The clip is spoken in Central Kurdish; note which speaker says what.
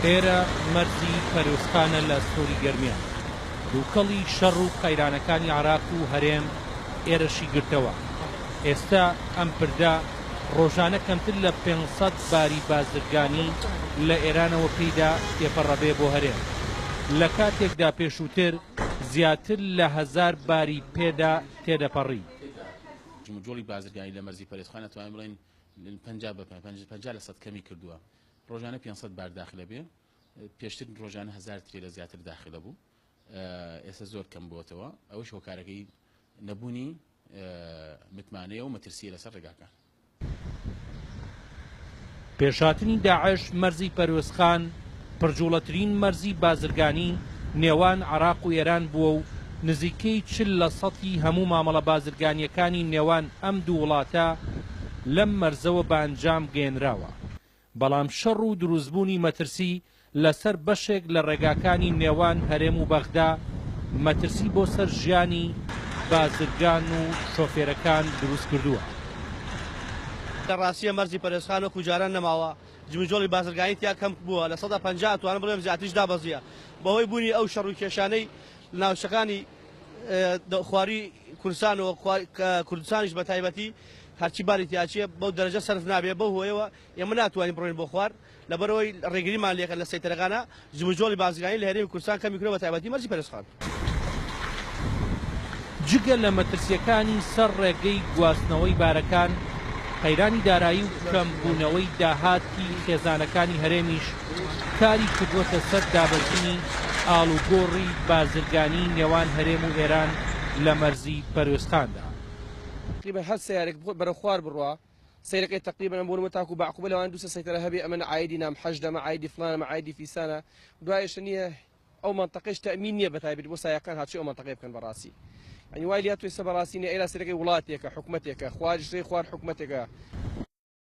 Speaker 1: ئێرە مەرزی پەرۆسخانە لە سۆری گەرمیان دووکەڵی شەڕ و قەیرانەکانی عراق و هەرێم ئێرەشی گرتەوە. ئێستا ئەم پردا ڕۆژانە کەمتر لە 500 باری بازرگانی لە ئێرانەوە پێیدا تێپەڕەبێ بۆ هەرێم، لە کاتێکدا پێشووتر زیاتر لە 1000 باری پێدا تێدەپەڕی.
Speaker 2: جۆڵی بازرگانی لە مەرزی پەرۆسخانە توانین بڵێن 50% کەمی کردووە. ڕۆژانە 500 بار داخلە بێ، پێشتر ڕۆژانە 1000 ترێ لە زیاتر داخلە بوو، ئێستا زۆر کەم بووەتەوە. ئەوەش هۆکارەکەی نەبوونی متمانەیە و مەترسیە لەسەر ڕێگاکان.
Speaker 1: پێشهاتنی داعش مەرزی پەرۆسخان پرجوڵەترین مەرزی بازرگانی نێوان عراق و ئێران بووە و نزیکەی 40% هەموو مامەڵە بازرگانیەکانی نێوان ئەم دوو وڵاتە لەم مەرزەوە بە ئەنجام گەێنراوە. بەڵام شەڕ و دروستبوونی مەترسی لەسەر بەشێک لە ڕێگاکانی نێوان هەرێم و بەغدا مەترسی بۆ سەر ژیانی بازرگان و شۆفێرەکان دروست کردووە.
Speaker 3: لە ڕاستیە مەرزی پەرۆسخان وەکو جاران نەماوە، جمجۆڵی بازرگانی تیا کەم بووە، لە 150 توانم بڵێم زیاتریش دابەزیە بەهۆی بوونی ئەو شەڕ و کێشانەی ناوچەکانی خواری کوردستان و کوردستانیش بە تایبەتی هەرچی باری تیاچیە بەو دەرەجە سەرف نابێت. بەو هۆیەوە ئێمە ناتوانین بڕۆین بۆ خوار لەبەرەوەی ڕێگریمان لێکە لە سەیتەرەکانە جمجۆڵی بازرگانی لە هەرێمی کوردستان کەمی کردووە بە تایبەتی مەرزی پەرۆسخان.
Speaker 1: جگە لە مەترسیەکانی سەر ڕێگەی گواستنەوەی بارەکان، قەیرانی دارایی و کەمبوونەوەی داهاتی خێزانەکانی هەرێمیش کاری کردووەتە سەر دابەزینی ئاڵوگۆڕی بازرگانی نێوان هەرێم و ئێران لە مەرزی پەرۆسخاندا.
Speaker 4: تقريبا هەر سیارێک بەرە خوار بڕوا سیرەکەی تقریبا بۆ تاکو باعقوبە لەوان دووسە سەیتەرە هەبێ ئەمە عایدی نام حەجدەمە عایدی فلانەمە عایدی فیسانە دوایش نییە ئەو منطقەش تەمین نییە بەتایبێت بۆ سایەکان هاچی ئەو منطقەی بکەن بەڕاستی. ئەنی وای لات توێسە بەڕاستی ئێرا سەرەکەی وڵاتێکە حکوومەتێکە خواریش ڕێ خوار حکوومەتێکە